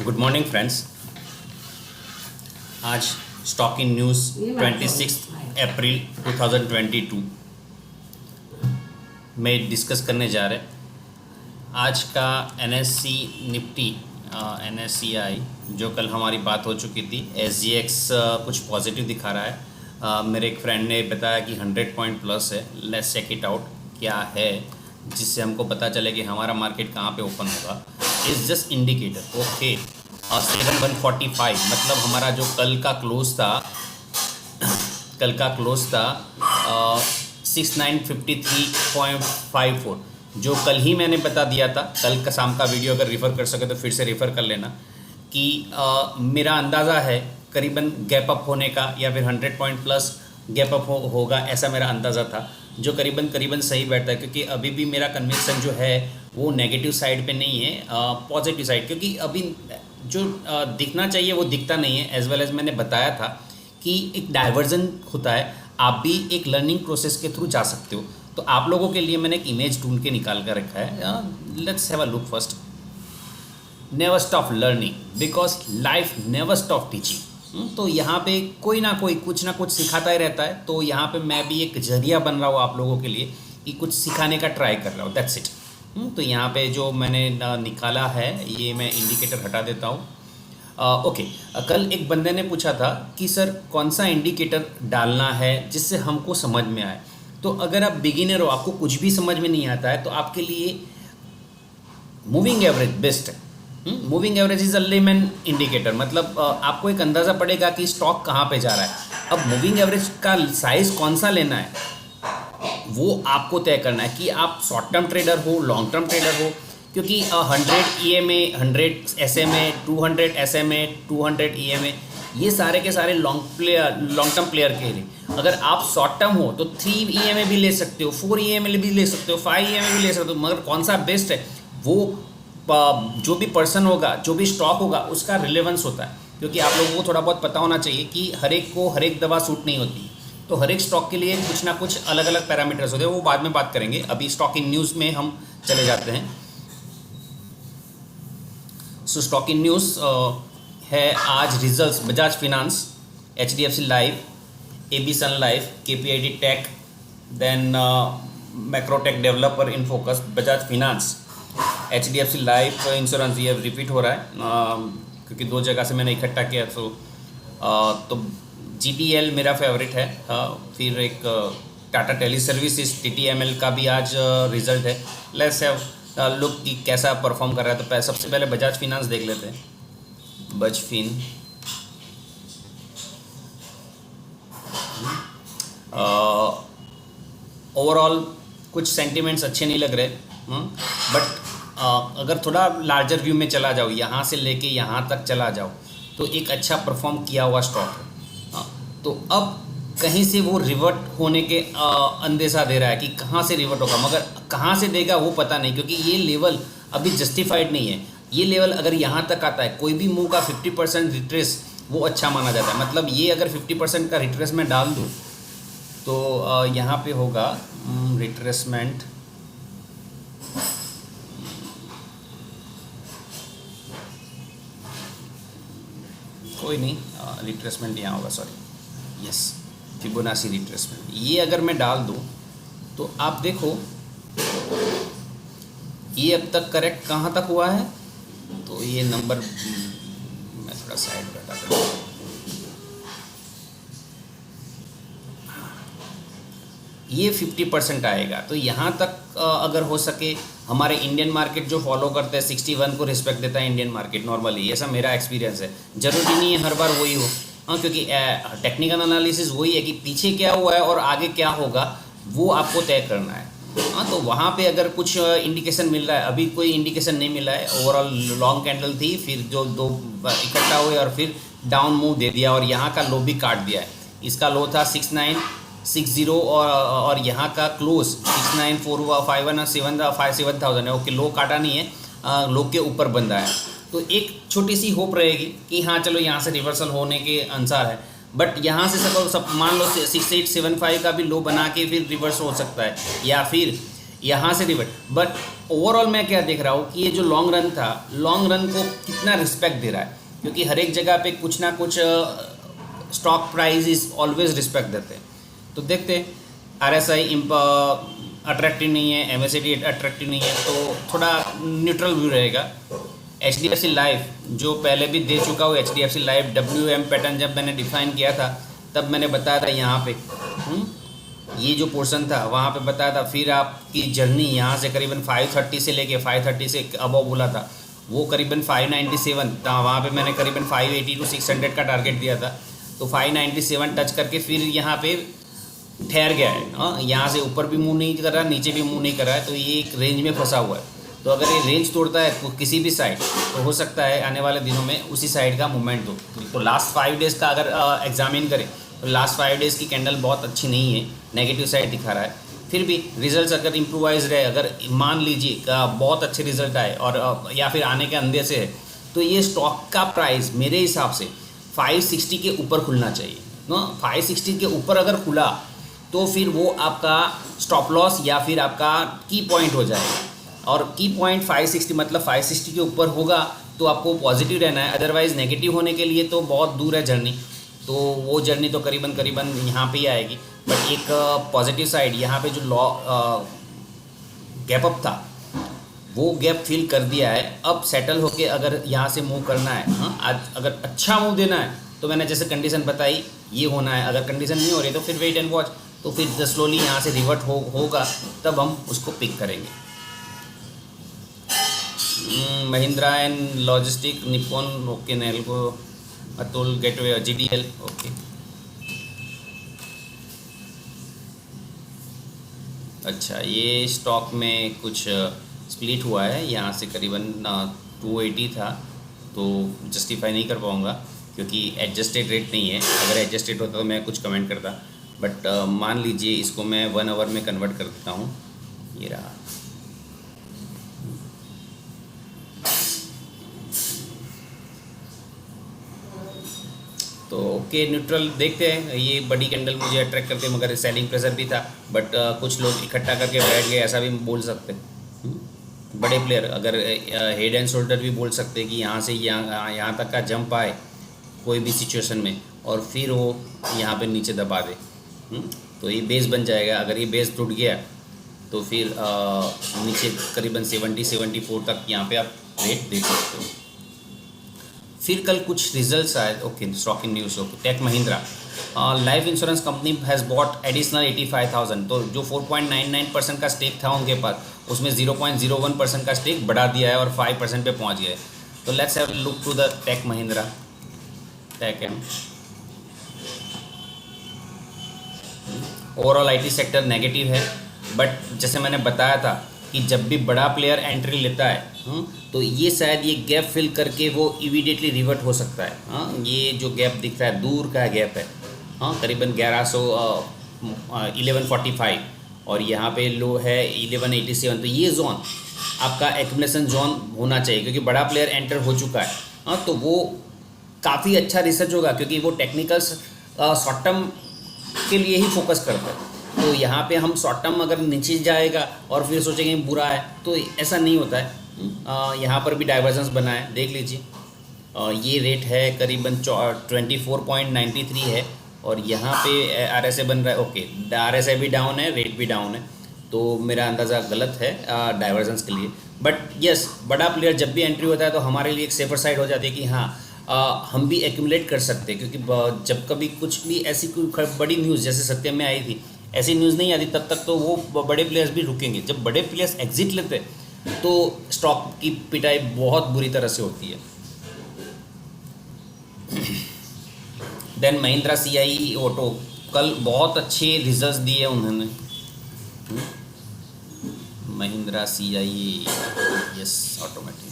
Good morning friends. आज stock in news 26 अप्रैल 2022 में discuss करने जा रहे हैं। आज का एनएससी निफ्टी NSCI जो कल हमारी बात हो चुकी थी, SGX कुछ पॉजिटिव दिखा रहा है। मेरे एक फ्रेंड ने बताया कि 100 पॉइंट प्लस है। लेट्स चेक इट आउट क्या है, जिससे हमको पता चले कि हमारा मार्केट कहाँ पे ओपन होगा। Is just indicator. ओके, 7145 मतलब हमारा जो कल का क्लोज था 6953.54, जो कल ही मैंने बता दिया था। कल का शाम का वीडियो अगर रेफ़र कर सके तो फिर से रेफ़र कर लेना कि मेरा अंदाज़ा है करीबन गैप अप होने का, या फिर 100 पॉइंट प्लस गैप अप होगा, ऐसा मेरा अंदाज़ा था, जो करीबन सही बैठता है। क्योंकि अभी भी मेरा कन्विक्शन जो है वो नेगेटिव साइड पे नहीं है, पॉजिटिव साइड। क्योंकि अभी जो दिखना चाहिए वो दिखता नहीं है। एज वेल एज मैंने बताया था कि एक डाइवर्जन होता है, आप भी एक लर्निंग प्रोसेस के थ्रू जा सकते हो। तो आप लोगों के लिए मैंने एक इमेज ढूंढ के निकाल कर रखा है। Let's have a look first. Never stop learning because life never stop teaching. तो यहाँ पे कोई ना कोई कुछ ना कुछ सिखाता ही रहता है। तो यहाँ पे मैं भी एक जरिया बन रहा हूँ आप लोगों के लिए कि कुछ सिखाने का ट्राई कर रहा हूँ। That's it. तो यहाँ पे जो मैंने निकाला है, ये मैं इंडिकेटर हटा देता हूँ। ओके, कल एक बंदे ने पूछा था कि सर कौन सा इंडिकेटर डालना है जिससे हमको समझ में आए। तो अगर आप बिगिनर हो, आपको कुछ भी समझ में नहीं आता है, तो आपके लिए मूविंग एवरेज बेस्ट है। Moving average is a lemon indicator. मतलब आपको एक अंदाज़ा पड़ेगा कि स्टॉक कहाँ पे जा रहा है। अब मूविंग एवरेज का साइज़ कौन सा लेना है वो आपको तय करना है कि आप शॉर्ट टर्म ट्रेडर हो, लॉन्ग टर्म ट्रेडर हो। क्योंकि 100 EMA, 100 SMA, 200 SMA, 200 EMA, ये सारे के सारे लॉन्ग टर्म प्लेयर के लिए। अगर आप शॉर्ट टर्म हो तो 3 EMA भी ले सकते हो, 4 EMA भी ले सकते हो, 5 EMA भी ले सकते हो। मगर कौन सा बेस्ट है, वो जो भी पर्सन होगा, जो भी स्टॉक होगा, उसका रिलेवेंस होता है। क्योंकि आप लोगों को थोड़ा बहुत पता होना चाहिए कि हर एक को हर एक दवा सूट नहीं होती। तो हर एक स्टॉक के लिए कुछ ना कुछ अलग अलग पैरामीटर्स होते हैं, वो बाद में बात करेंगे। अभी स्टॉक इन न्यूज़ में हम चले जाते हैं। सो स्टॉक इन न्यूज़ है आज results Bajaj finance, HDFC life, AB sun life, KPIT tech, then Macrotech developer in focus, Bajaj finance, HDFC life insurance. ये रिपीट हो रहा है क्योंकि दो जगह से मैंने इकट्ठा किया। तो GTL मेरा फेवरेट है। फिर एक टाटा टेली सर्विसेज, TTML का भी आज रिजल्ट है। लेट्स हैव लुक कि कैसा परफॉर्म कर रहा है। तो सबसे पहले बजाज फिनांस देख लेते हैं। बज फिन ओवरऑल कुछ सेंटिमेंट्स अच्छे नहीं लग रहे, बट अगर थोड़ा लार्जर व्यू में चला जाओ, यहाँ से लेके यहाँ तक चला जाओ, तो एक अच्छा परफॉर्म किया हुआ स्टॉक है। तो अब कहीं से वो रिवर्ट होने के अंदेशा दे रहा है कि कहाँ से रिवर्ट होगा, मगर कहाँ से देगा वो पता नहीं। क्योंकि ये लेवल अभी जस्टिफाइड नहीं है। ये लेवल अगर यहाँ तक आता है, कोई भी मूव का 50% रिट्रेस वो अच्छा माना जाता है। मतलब ये अगर 50% का रिट्रेस में डाल दूँ तो यहाँ पे होगा रिट्रेसमेंट, कोई नहीं, रिट्रेसमेंट यहाँ होगा, सॉरी, यस, फिबोनाची रिट्रेसमेंट। ये अगर मैं डाल दूँ तो आप देखो ये अब तक करेक्ट कहाँ तक हुआ है। तो ये नंबर मैं थोड़ा साइड बैठा कर, ये 50% आएगा। तो यहाँ तक अगर हो सके, हमारे इंडियन मार्केट जो फॉलो करते हैं 61 को रिस्पेक्ट देता है इंडियन मार्केट नॉर्मली, ऐसा मेरा एक्सपीरियंस है। ज़रूरी नहीं है हर बार वही हो, क्योंकि टेक्निकल एनालिसिस वही है कि पीछे क्या हुआ है और आगे क्या होगा वो आपको तय करना है। तो वहाँ पे अगर कुछ इंडिकेशन मिल रहा है, अभी कोई इंडिकेशन नहीं मिला है। ओवरऑल लॉन्ग कैंडल थी, फिर जो दो इकट्ठा हुए और फिर डाउन मूव दे दिया, और यहाँ का लो भी काट दिया है। इसका लो था 6960 और यहाँ का क्लोज 69451 और 7000 है। ओके, लो काटा नहीं है, लो के ऊपर बंदा है। तो एक छोटी सी होप रहेगी कि हाँ चलो यहाँ से रिवर्सल होने के अनुसार है। बट यहाँ से सब मान लो 6875 का भी लो बना के फिर रिवर्स हो सकता है, या फिर यहाँ से रिवर्ट। बट ओवरऑल मैं क्या देख रहा हूँ कि ये जो लॉन्ग रन था, लॉन्ग रन को कितना रिस्पेक्ट दे रहा है, क्योंकि हर एक जगह पे कुछ ना कुछ stock price is always respect देते हैं। तो देखते हैं, RSI अट्रैक्टिव नहीं है, MACD अट्रैक्टिव नहीं है, तो थोड़ा न्यूट्रल व्यू रहेगा। HDFC लाइफ जो पहले भी दे चुका हूँ, HDFC लाइफ WM पैटर्न जब मैंने डिफाइन किया था तब मैंने बताया था यहाँ पे ये जो पोर्शन था वहाँ पे बताया था। फिर आपकी जर्नी यहाँ से करीबन 530 से लेके 530 से अबव बोला था, वो करीबन 597 था। वहाँ पे मैंने करीबन 580 to 600 का टारगेट दिया था। तो 597 टच करके फिर यहाँ पे ठहर गया है। यहाँ से ऊपर भी मूव नहीं कर रहा, नीचे भी मूव नहीं कर रहा है, तो ये एक रेंज में फंसा हुआ है। तो अगर ये रेंज तोड़ता है किसी भी साइड, तो हो सकता है आने वाले दिनों में उसी साइड का मूवमेंट हो। तो लास्ट 5 डेज़ का अगर एग्जामिन करें तो लास्ट 5 डेज़ की कैंडल बहुत अच्छी नहीं है, नेगेटिव साइड दिखा रहा है। फिर भी रिजल्ट्स अगर इम्प्रूवाइज रहे, अगर मान लीजिए बहुत अच्छे रिजल्ट आए और या फिर आने के अंदर से है, तो ये स्टॉक का प्राइस मेरे हिसाब से 560 के ऊपर खुलना चाहिए ना। 560 के ऊपर अगर खुला तो फिर वो आपका स्टॉप लॉस या फिर आपका की पॉइंट हो जाएगा। और की पॉइंट 560 मतलब 560 के ऊपर होगा तो आपको पॉजिटिव रहना है, अदरवाइज़ नेगेटिव होने के लिए तो बहुत दूर है जर्नी। तो वो जर्नी तो करीबन यहाँ पे ही आएगी। बट एक पॉजिटिव साइड यहाँ पे जो गैप अप था वो गैप फिल कर दिया है। अब सेटल होके अगर यहाँ से मूव करना है, आज अगर अच्छा मूव देना है तो मैंने जैसे कंडीशन बताई ये होना है। अगर कंडीशन नहीं हो रही तो फिर वेट एंड वॉच, तो फिर स्लोली यहाँ से रिवर्ट होगा, तब हम उसको पिक करेंगे। Mahindra and logistic, Nippon, okay, Nelco, Atul, gateway, GDL, okay. अच्छा, ये स्टॉक में कुछ स्प्लिट हुआ है, यहाँ से करीबन 280 था, तो जस्टिफाई नहीं कर पाऊँगा क्योंकि एडजस्टेड रेट नहीं है। अगर एडजस्टेड होता तो मैं कुछ कमेंट करता, बट मान लीजिए इसको मैं 1 आवर में कन्वर्ट कर देता हूँ। ये रहा, तो ओके न्यूट्रल। देखते हैं, ये बड़ी कैंडल मुझे अट्रैक्ट करते, मगर सेलिंग प्रेशर भी था। बट कुछ लोग इकट्ठा करके बैठ गए, ऐसा भी बोल सकते। बड़े प्लेयर अगर हेड एंड शोल्डर भी बोल सकते कि यहाँ से यहाँ तक का जंप आए कोई भी सिचुएशन में और फिर वो यहाँ पे नीचे दबा दे, तो ये बेस बन जाएगा। अगर ये बेस टूट गया तो फिर नीचे करीबन 70-74 तक यहाँ पे आप रेट देख सकते हो। फिर कल कुछ रिजल्ट्स आए, okay, stock in news, okay. Tech Mahindra life insurance company has bought additional 85,000, तो जो 4.99% का स्टेक था उनके पास, उसमें 0.01% का स्टेक बढ़ा दिया है और 5% पे पहुंच गया है। तो let's have look to the tech Mahindra, tech M. Overall IT sector negative है, बट जैसे मैंने बताया था कि जब भी बड़ा प्लेयर एंट्री लेता है तो ये शायद ये गैप फिल करके वो इमीडिएटली रिवर्ट हो सकता है। ये जो गैप दिख रहा है दूर का गैप है, करीबन 1145 और यहाँ पे लो है 1187। तो ये जोन आपका एक्यूमुलेशन जोन होना चाहिए, क्योंकि बड़ा प्लेयर एंटर हो चुका है। तो वो काफ़ी अच्छा रिसर्च होगा, क्योंकि वो टेक्निकल्स शॉर्ट टर्म के लिए ही फोकस करता है। तो यहाँ पे हम शॉर्ट टर्म अगर नीचे जाएगा और फिर सोचेंगे बुरा है, तो ऐसा नहीं होता है। यहाँ पर भी डाइवर्जेंस बना है, देख लीजिए। ये रेट है करीबन 24.93 है और यहाँ पे RSI बन रहा है, ओके। RSI भी डाउन है, रेट भी डाउन है, तो मेरा अंदाज़ा गलत है डाइवर्जेंस के लिए। बट यस, बड़ा प्लेयर जब भी एंट्री होता है तो हमारे लिए एक सेफर साइड हो जाती है कि हाँ हम भी एक्यूमुलेट कर सकते हैं। क्योंकि जब कभी कुछ भी ऐसी कोई बड़ी न्यूज़ जैसे सत्यम में आई थी, ऐसी न्यूज़ नहीं आती तब तक तो वो बड़े प्लेयर्स भी रुकेंगे। जब बड़े प्लेयर्स एग्जिट लेते हैं तो स्टॉक की पिटाई बहुत बुरी तरह से होती है। देन महिंद्रा CIE ऑटो, कल बहुत अच्छे रिजल्ट्स दिए उन्होंने। Mahindra CIE, yes, automatic.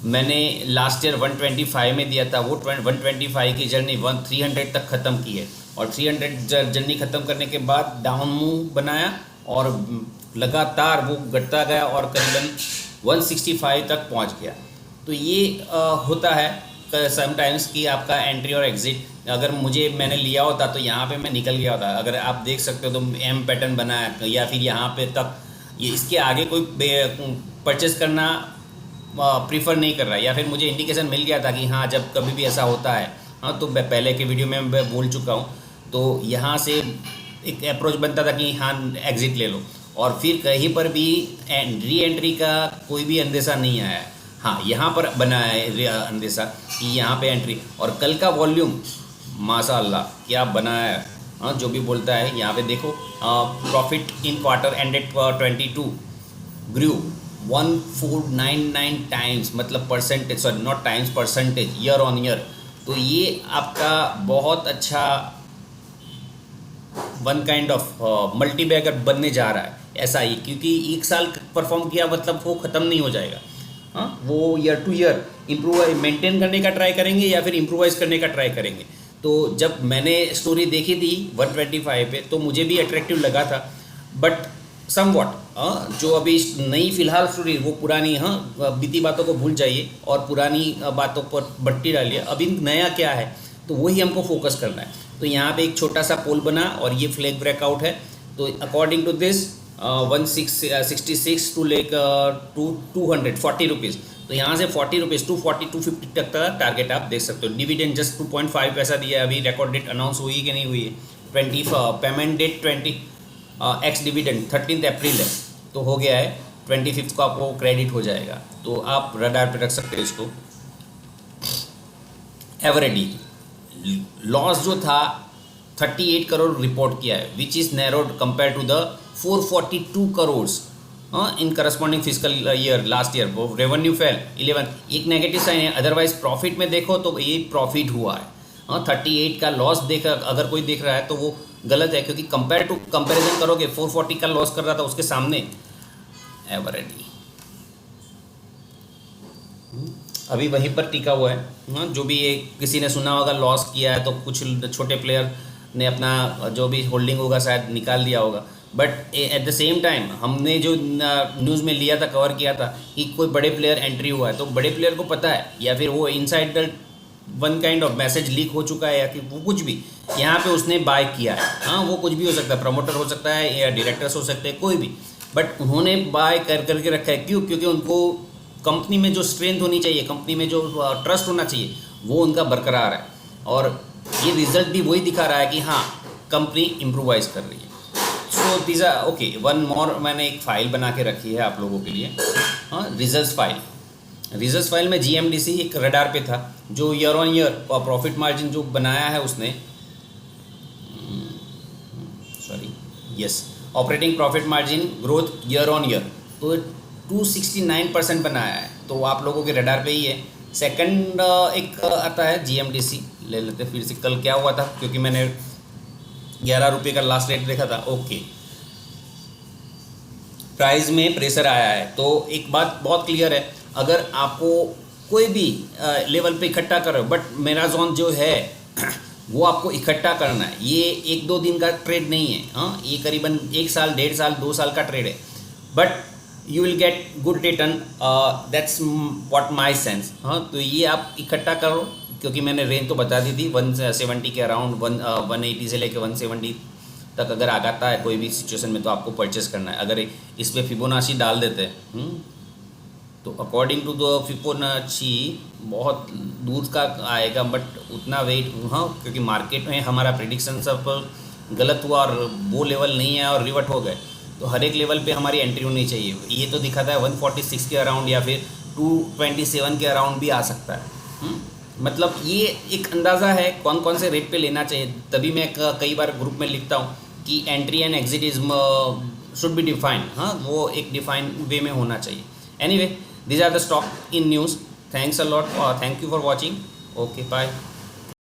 मैंने लास्ट ईयर 125 में दिया था, वो 125 की जर्नी 300 तक ख़त्म की है और 300 जर्नी ख़त्म करने के बाद डाउन मूव बनाया और लगातार वो घटता गया और करीबन 165 तक पहुंच गया। तो ये होता है समटाइम्स कि आपका एंट्री और एग्ज़िट, अगर मैंने लिया होता तो यहाँ पे मैं निकल गया होता। अगर आप देख सकते हो तो M पैटर्न बना है या फिर यहाँ पे तक ये इसके आगे कोई परचेस करना प्रीफर नहीं कर रहा है, या फिर मुझे इंडिकेशन मिल गया था कि हाँ जब कभी भी ऐसा होता है, हाँ तो पहले के वीडियो में मैं बोल चुका हूँ, तो यहाँ से एक अप्रोच बनता था कि हाँ एग्ज़िट ले लो, और फिर कहीं पर भी री एंट्री का कोई भी अंदेशा नहीं आया है। हाँ यहाँ पर बना है अंदेशा कि यहाँ पे एंट्री, और कल का वॉल्यूम माशाअल्लाह क्या बनाया है। हाँ जो भी बोलता है यहाँ पे देखो, profit in quarter ended 22 grew 1499 times, मतलब percentage, sorry not times, percentage, year on year. तो ये आपका बहुत अच्छा वन काइंड ऑफ मल्टीबैगर बनने जा रहा है ऐसा ही, क्योंकि एक साल परफॉर्म किया मतलब वो ख़त्म नहीं हो जाएगा। हाँ वो year two year improve maintain करने का ट्राई करेंगे या फिर इम्प्रोवाइज करने का ट्राई करेंगे। तो जब मैंने स्टोरी देखी थी 125 पे तो मुझे भी अट्रैक्टिव लगा था, बट समवॉट जो अभी नई फ़िलहाल स्टोरी वो पुरानी, हाँ बीती बातों को भूल जाइए और पुरानी बातों पर बट्टी डालिए। अभी नया क्या है तो वही हमको फोकस करना है। तो यहाँ पे एक छोटा सा पोल बना और ये फ्लैग ब्रेकआउट है। तो अकॉर्डिंग टू दिस 166 टू लेक 240 रुपीज़, तो यहाँ से 40 रुपीज़ 240 250 तक का टारगेट आप देख सकते हो। डिविडेंड जस्ट 2.5 पैसा दिया है। अभी रिकॉर्ड डेट अनाउंस हुई कि नहीं हुई है, 20 पेमेंट डेट 20 एक्स डिविडेंड 13 अप्रैल है, तो हो गया है 25 को आपको क्रेडिट हो जाएगा। तो आप रडार पे रख सकते हो इसको। एवरेडी लॉस जो था 38 करोड़ रिपोर्ट किया है, which is narrowed compare to the 442 crore in corresponding physical year last year. वो रेवेन्यू फेल 11, एक नेगेटिव साइन है। अदरवाइज प्रॉफिट में देखो तो ये प्रॉफिट हुआ है। 38 का लॉस देख अगर कोई देख रहा है तो वो गलत है, क्योंकि कंपेरिजन करोगे 440 का लॉस कर रहा था उसके सामने एवरेडी अभी वहीं पर टिका हुआ है। हाँ जो भी एक किसी ने सुना होगा लॉस किया है तो कुछ छोटे प्लेयर ने अपना जो भी होल्डिंग होगा शायद निकाल दिया होगा, but at the same time हमने जो न्यूज़ में लिया था, कवर किया था कि कोई बड़े प्लेयर एंट्री हुआ है, तो बड़े प्लेयर को पता है या फिर वो insider one kind of message leak हो चुका है या कि वो कुछ भी यहाँ पे उसने बाय किया है। हाँ वो कुछ भी हो सकता है, प्रमोटर हो सकता है या डायरेक्टर्स हो सकते हैं, कोई भी, बट उन्होंने बाय करके रखा है। क्यों? क्योंकि उनको कंपनी में जो स्ट्रेंथ होनी चाहिए, कंपनी में जो ट्रस्ट होना चाहिए वो उनका बरकरार है, और ये रिजल्ट भी वही दिखा रहा है कि हाँ कंपनी इम्प्रोवाइज कर रही है। So these are okay. One more मैंने एक फ़ाइल बना के रखी है आप लोगों के लिए। हाँ रिजल्ट्स फाइल में GMDC एक रडार पे था जो year on year profit margin जो बनाया है उसने, operating profit margin growth year on year तो 269% बनाया है। तो आप लोगों के रडार पे ही है। सेकंड एक आता है GMDC, ले लेते फिर से। कल क्या हुआ था, क्योंकि मैंने 11 रुपये का लास्ट रेट देखा था। ओके प्राइस में प्रेशर आया है, तो एक बात बहुत क्लियर है, अगर आपको कोई भी लेवल पे इकट्ठा करो, बट मेरा जोन जो है वो आपको इकट्ठा करना है। ये 1-2 दिन का ट्रेड नहीं है। हाँ ये करीबन 1 साल 1.5 साल 2 साल का ट्रेड है, but you will get good return, that's what my sense. हाँ तो ये आप इकट्ठा करो, क्योंकि मैंने रेंज तो बता दी थी 170 के अराउंड, 180 से लेकर 170 तक अगर आ जाता है कोई भी सिचुएशन में तो आपको परचेस करना है। अगर इस पर फिबोनाची डाल देते हैं तो अकॉर्डिंग टू द फिबोनाची बहुत दूर का आएगा, बट उतना वेट, हाँ क्योंकि मार्केट में हमारा प्रिडिक्शन सब गलत हुआ और वो लेवल नहीं है और रिवर्ट हो गए, तो हर एक लेवल पे हमारी एंट्री होनी चाहिए। ये तो दिखाता है 146 के अराउंड या फिर 227 के अराउंड भी आ सकता है। मतलब ये एक अंदाज़ा है कौन कौन से रेट पे लेना चाहिए। तभी मैं कई बार ग्रुप में लिखता हूँ कि entry and exit is should be defined. हाँ वो एक डिफाइंड वे में होना चाहिए। Anyway, these are the stock in news. Thanks a lot. Thank you for watching. Okay, bye.